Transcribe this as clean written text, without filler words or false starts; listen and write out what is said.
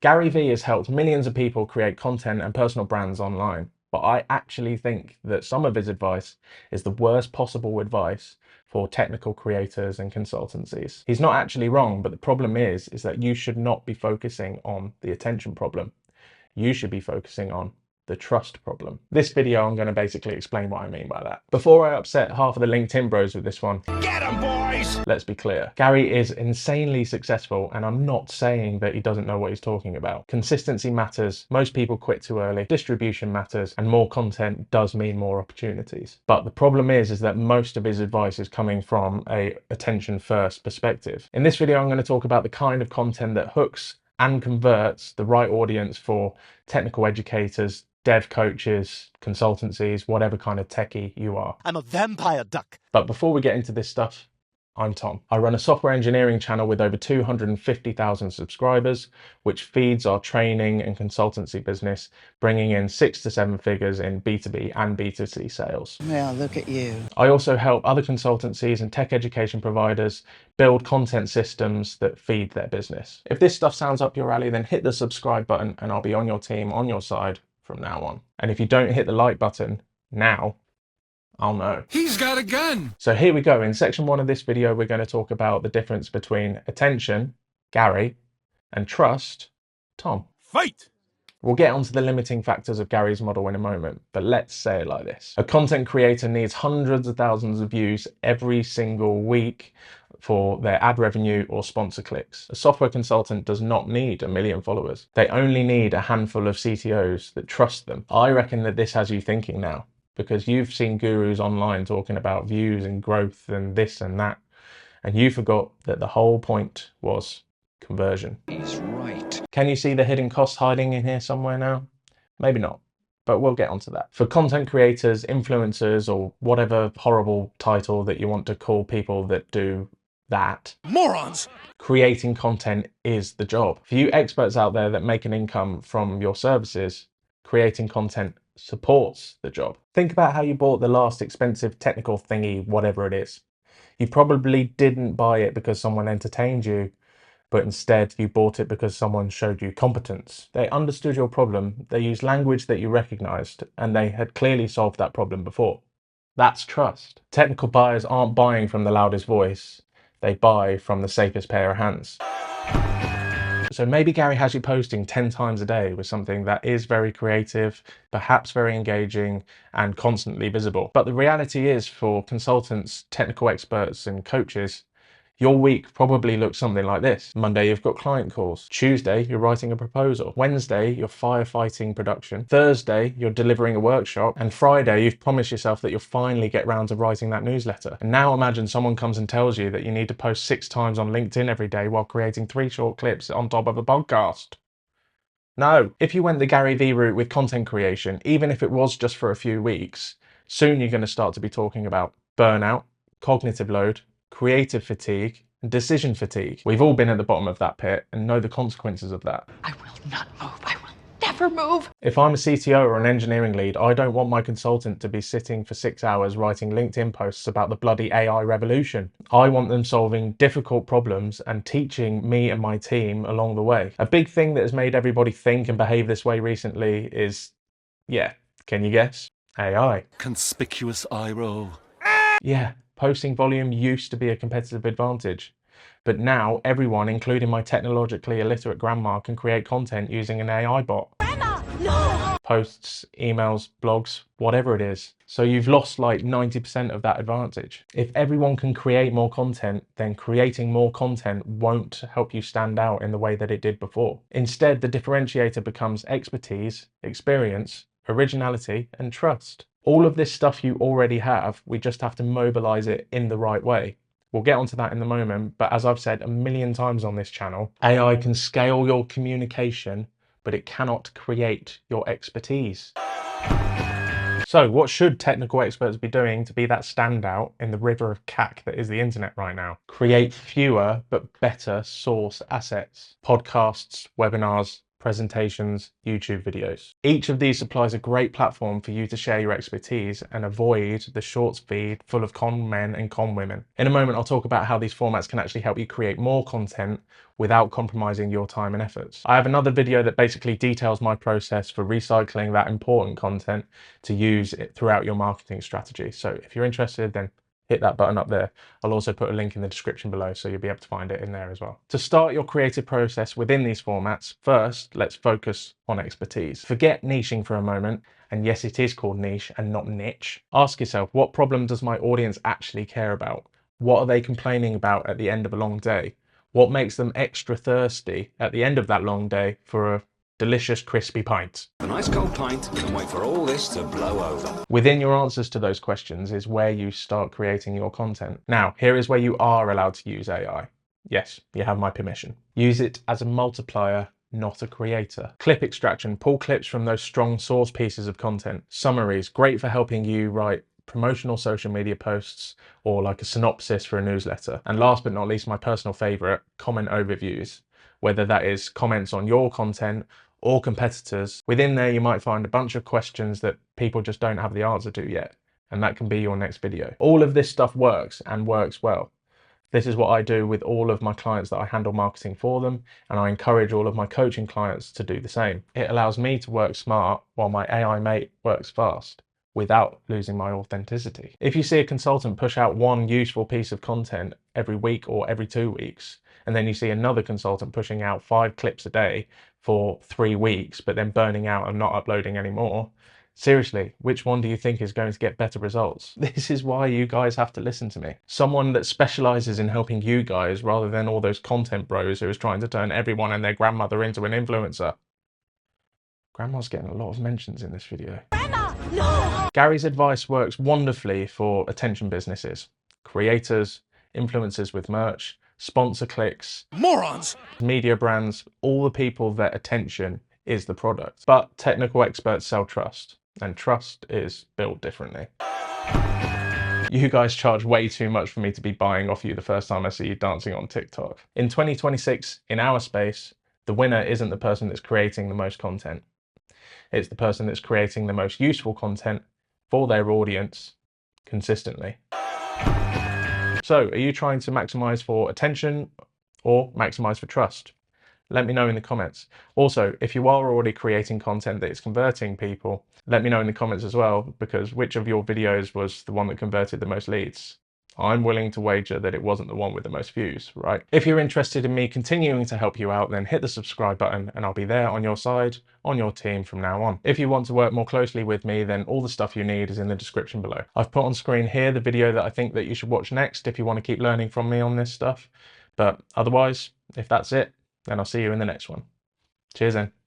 Gary Vee has helped millions of people create content and personal brands online, but I actually think that some of his advice is the worst possible advice for technical creators and consultancies. He's not actually wrong, but the problem is that you should not be focusing on the attention problem. You should be focusing on the trust problem. This video, I'm going to basically explain what I mean by that. Before I upset half of the LinkedIn bros with this one, get 'em boys! Let's be clear. Gary is insanely successful, and I'm not saying that he doesn't know what he's talking about. Consistency matters, most people quit too early, distribution matters, and more content does mean more opportunities. But the problem is that most of his advice is coming from a attention first perspective. In this video, I'm going to talk about the kind of content that hooks and converts the right audience for technical educators, dev coaches, consultancies, whatever kind of techie you are. I'm a vampire duck. But before we get into this stuff, I'm Tom. I run a software engineering channel with over 250,000 subscribers, which feeds our training and consultancy business, bringing in 6 to 7 figures in B2B and B2C sales. Well, look at you. I also help other consultancies and tech education providers build content systems that feed their business. If this stuff sounds up your alley, then hit the subscribe button and I'll be on your team, on your side from now on. And if you don't hit the like button now, I'll know. He's got a gun! So here we go. In section 1 of this video, we're going to talk about the difference between attention, Gary, and trust, Tom. Fight! We'll get onto the limiting factors of Gary's model in a moment, but let's say it like this. A content creator needs hundreds of thousands of views every single week for their ad revenue or sponsor clicks. A software consultant does not need 1 million followers. They only need a handful of CTOs that trust them. I reckon that this has you thinking now, because you've seen gurus online talking about views and growth and this and that, and you forgot that the whole point was conversion. He's right. Can you see the hidden cost hiding in here somewhere now? Maybe not, but we'll get onto that. For content creators, influencers, or whatever horrible title that you want to call people that do that, Morons! creating content is the job. For you experts out there that make an income from your services, creating content supports the job. Think about how you bought the last expensive technical thingy, whatever it is. You probably didn't buy it because someone entertained you, but instead you bought it because someone showed you competence. They understood your problem, they used language that you recognized, and they had clearly solved that problem before. That's trust. Technical buyers aren't buying from the loudest voice, they buy from the safest pair of hands. So maybe Gary has you posting 10 times a day with something that is very creative, perhaps very engaging, and constantly visible. But the reality is, for consultants, technical experts, and coaches, your week probably looks something like this. Monday, you've got client calls. Tuesday, you're writing a proposal. Wednesday, you're firefighting production. Thursday, you're delivering a workshop. And Friday, you've promised yourself that you'll finally get round to writing that newsletter. And now imagine someone comes and tells you that you need to post 6 times on LinkedIn every day while creating 3 short clips on top of a podcast. No. If you went the Gary Vee route with content creation, even if it was just for a few weeks, soon you're going to start to be talking about burnout, cognitive load, creative fatigue, and decision fatigue. We've all been at the bottom of that pit and know the consequences of that. I will not move. I will never move. If I'm a CTO or an engineering lead, I don't want my consultant to be sitting for 6 hours writing LinkedIn posts about the bloody AI revolution. I want them solving difficult problems and teaching me and my team along the way. A big thing that has made everybody think and behave this way recently is, yeah, can you guess? AI. Conspicuous eye roll. Yeah. Posting volume used to be a competitive advantage, but now everyone, including my technologically illiterate grandma, can create content using an AI bot. Grandma, no! Posts, emails, blogs, whatever it is. So you've lost like 90% of that advantage. If everyone can create more content, then creating more content won't help you stand out in the way that it did before. Instead, the differentiator becomes expertise, experience, originality, and trust. All of this stuff you already have, we just have to mobilize it in the right way. We'll get onto that in a moment, but as I've said 1 million times on this channel, AI can scale your communication, but it cannot create your expertise. So what should technical experts be doing to be that standout in the river of cack that is the internet right now? Create fewer but better source assets. Podcasts, webinars, presentations, YouTube videos. Each of these supplies a great platform for you to share your expertise and avoid the shorts feed full of con men and con women. In a moment, I'll talk about how these formats can actually help you create more content without compromising your time and efforts. I have another video that basically details my process for recycling that important content to use it throughout your marketing strategy. So if you're interested, then hit that button up there. I'll also put a link in the description below so you'll be able to find it in there as well. To start your creative process within these formats, first, let's focus on expertise. Forget niching for a moment, and yes, it is called niche and not niche. Ask yourself, what problem does my audience actually care about? What are they complaining about at the end of a long day? What makes them extra thirsty at the end of that long day for a delicious crispy pint? A nice cold pint and wait for all this to blow over. Within your answers to those questions is where you start creating your content. Now, here is where you are allowed to use AI. Yes, you have my permission. Use it as a multiplier, not a creator. Clip extraction, pull clips from those strong source pieces of content. Summaries, great for helping you write promotional social media posts or like a synopsis for a newsletter. And last but not least, my personal favorite, comment overviews, whether that is comments on your content or competitors. Within there, you might find a bunch of questions that people just don't have the answer to yet, and that can be your next video. All of this stuff works and works well. This is what I do with all of my clients that I handle marketing for them, and I encourage all of my coaching clients to do the same. It allows me to work smart while my AI mate works fast, without losing my authenticity. If you see a consultant push out one useful piece of content every week or every 2 weeks, and then you see another consultant pushing out 5 clips a day for 3 weeks, but then burning out and not uploading anymore, seriously, which one do you think is going to get better results? This is why you guys have to listen to me. Someone that specializes in helping you guys rather than all those content bros who is trying to turn everyone and their grandmother into an influencer. Grandma's getting a lot of mentions in this video. Grandma, no! Gary's advice works wonderfully for attention businesses, creators, influencers with merch, sponsor clicks, Morons! media brands, all the people that attention is the product. But technical experts sell trust, and trust is built differently. You guys charge way too much for me to be buying off you the first time I see you dancing on TikTok. In 2026, in our space, the winner isn't the person that's creating the most content. It's the person that's creating the most useful content for their audience consistently. So, are you trying to maximize for attention or maximize for trust? Let me know in the comments. Also, if you are already creating content that is converting people, let me know in the comments as well, because which of your videos was the one that converted the most leads? I'm willing to wager that it wasn't the one with the most views, right? If you're interested in me continuing to help you out, then hit the subscribe button and I'll be there on your side, on your team from now on. If you want to work more closely with me, then all the stuff you need is in the description below. I've put on screen here the video that I think that you should watch next if you want to keep learning from me on this stuff. But otherwise, if that's it, then I'll see you in the next one. Cheers then.